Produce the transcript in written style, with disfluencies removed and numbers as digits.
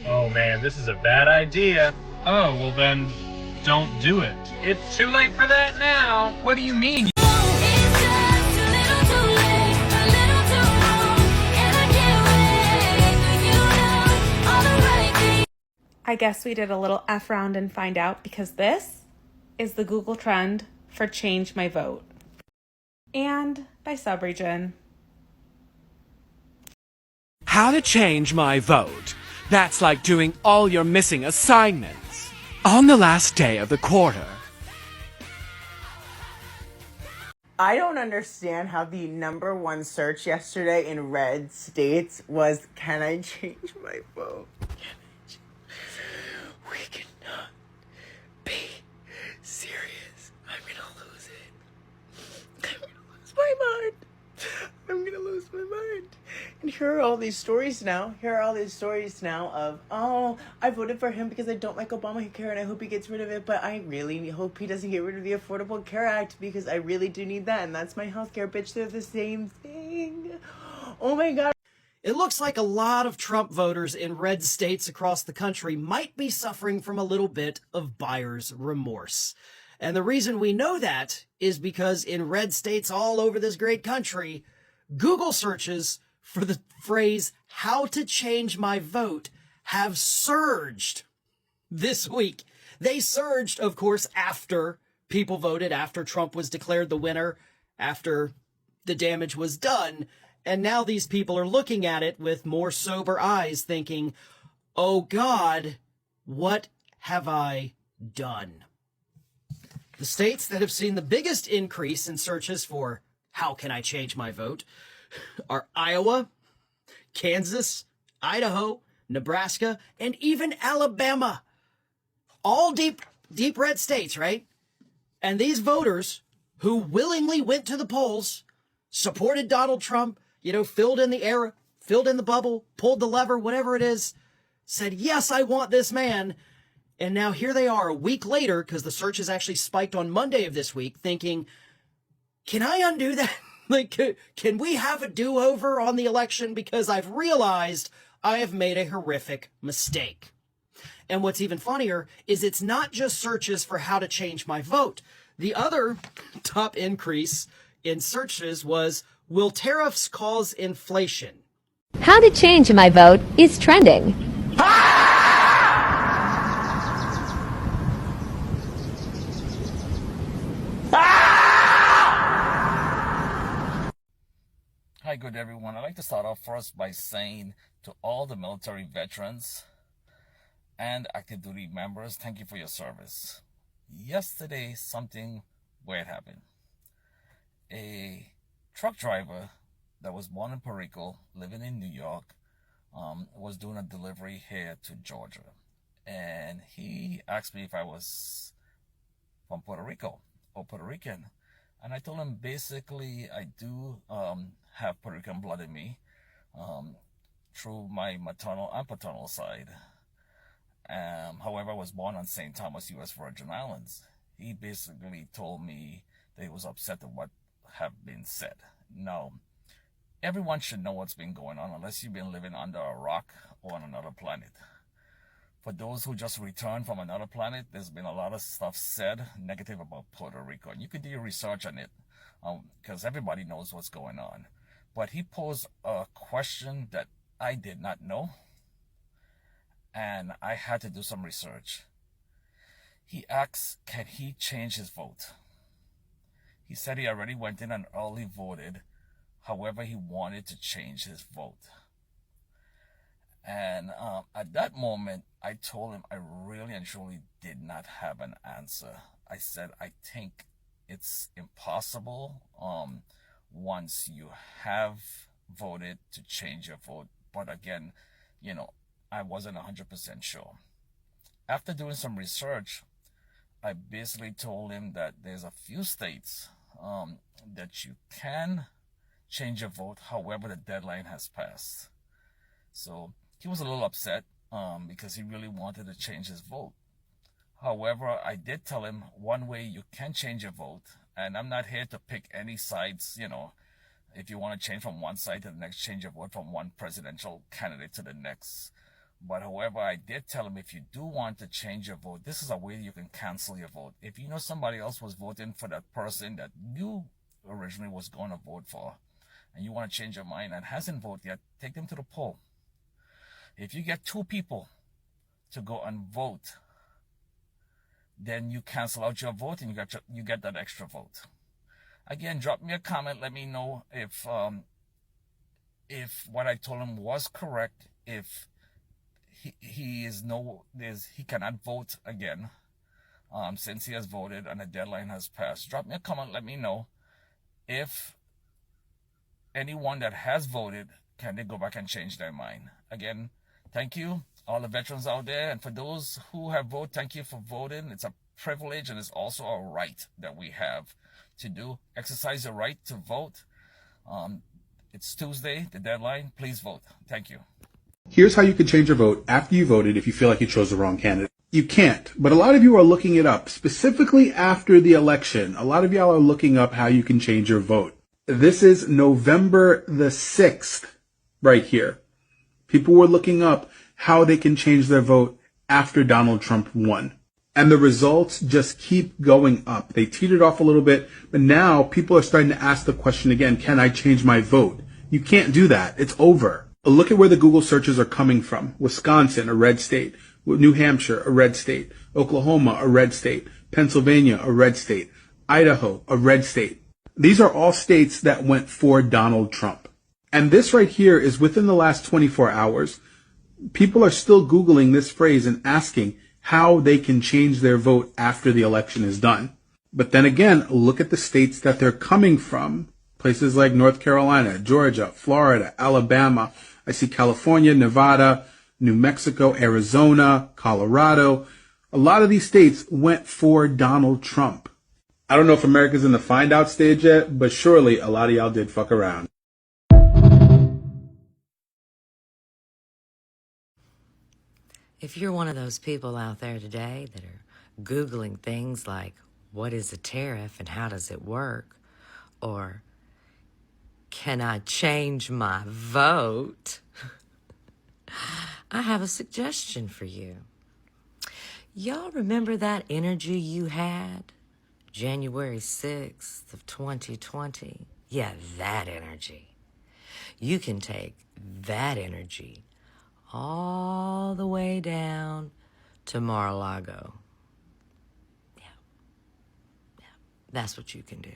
Oh man, this is a bad idea. Oh, well then, don't do it. It's too late for that now. What do you mean? I guess we did a little F round and find out because this is the Google trend for Change My Vote. And by subregion. How to change my vote. That's like doing all your missing assignments. On the last day of the quarter. I don't understand how the number one search yesterday in red states was, can I change my vote? We cannot be serious. I'm gonna lose it. I'm gonna lose my mind. I'm gonna lose my mind. And here are all these stories now. Of, oh, I voted for him because I don't like Obamacare and I hope he gets rid of it, but I really hope he doesn't get rid of the Affordable Care Act because I really do need that, and that's my healthcare, bitch. They're the same thing. Oh my God. It looks like a lot of Trump voters in red states across the country might be suffering from a little bit of buyer's remorse. And the reason we know that is because in red states all over this great country, Google searches for the phrase, how to change my vote, have surged this week. They surged, of course, after people voted, after Trump was declared the winner, after the damage was done. And now these people are looking at it with more sober eyes thinking, oh God, what have I done? The states that have seen the biggest increase in searches for how can I change my vote are Iowa, Kansas, Idaho, Nebraska, and even Alabama. All deep red states, right? And these voters who willingly went to the polls, supported Donald Trump, filled in the era, filled in the bubble, pulled the lever, whatever it is, said, yes, I want this man. And now here they are a week later, because the search has actually spiked on Monday of this week, thinking, can I undo that? Can we have a do-over on the election? Because I've realized I have made a horrific mistake. And what's even funnier is it's not just searches for how to change my vote. The other top increase in searches was, will tariffs cause inflation? How to change my vote is trending. Hi, good everyone. I'd like to start off first by saying to all the military veterans and active duty members, thank you for your service. Yesterday, something weird happened. A truck driver that was born in Puerto Rico, living in New York, was doing a delivery here to Georgia. And he asked me if I was from Puerto Rico or Puerto Rican. And I told him basically I do have Puerto Rican blood in me through my maternal and paternal side. However, I was born on St. Thomas, U.S. Virgin Islands. He basically told me that he was upset at what have been said. Now, everyone should know what's been going on unless you've been living under a rock or on another planet. For those who just returned from another planet, there's been a lot of stuff said negative about Puerto Rico. And you can do your research on it because everybody knows what's going on. But he posed a question that I did not know, and I had to do some research. He asked, can he change his vote? He said he already went in and early voted. However, he wanted to change his vote. And at that moment, I told him I really and truly did not have an answer. I said, I think it's impossible once you have voted to change your vote. But again, I wasn't 100% sure. After doing some research, I basically told him that there's a few states that you can change your vote. However, the deadline has passed. So he was a little upset because he really wanted to change his vote. However, I did tell him one way you can change your vote, and I'm not here to pick any sides, if you want to change from one side to the next, change your vote from one presidential candidate to the next. But however, I did tell him, if you do want to change your vote, this is a way you can cancel your vote. If you know somebody else was voting for that person that you originally was going to vote for, and you want to change your mind and hasn't voted yet, take them to the poll. If you get 2 people to go and vote, then you cancel out your vote and you get that extra vote. Again, drop me a comment. Let me know if what I told him was correct. If he cannot vote again, since he has voted and the deadline has passed. Drop me a comment. Let me know if anyone that has voted, can they go back and change their mind. Again, thank you, all the veterans out there, and for those who have voted, thank you for voting. It's a privilege and it's also a right that we have to do. Exercise your right to vote. It's Tuesday, the deadline. Please vote. Thank you. Here's how you can change your vote after you voted if you feel like you chose the wrong candidate. You can't, but a lot of you are looking it up, specifically after the election. A lot of y'all are looking up how you can change your vote. This is November the 6th, right here. People were looking up how they can change their vote after Donald Trump won. And the results just keep going up. They teetered off a little bit, but now people are starting to ask the question again, can I change my vote? You can't do that. It's over. Look at where the Google searches are coming from. Wisconsin, a red state. New Hampshire, a red state. Oklahoma, a red state. Pennsylvania, a red state. Idaho, a red state. These are all states that went for Donald Trump. And this right here is within the last 24 hours. People are still Googling this phrase and asking how they can change their vote after the election is done. But then again, look at the states that they're coming from. Places like North Carolina, Georgia, Florida, Alabama. I see California, Nevada, New Mexico, Arizona, Colorado. A lot of these states went for Donald Trump. I don't know if America's in the find out stage yet, but surely a lot of y'all did fuck around. If you're one of those people out there today that are Googling things like, what is a tariff and how does it work? Or, can I change my vote? I have a suggestion for you. Y'all remember that energy you had January 6th of 2020? Yeah, that energy. You can take that energy all the way down to Mar-a-Lago. Yeah, that's what you can do.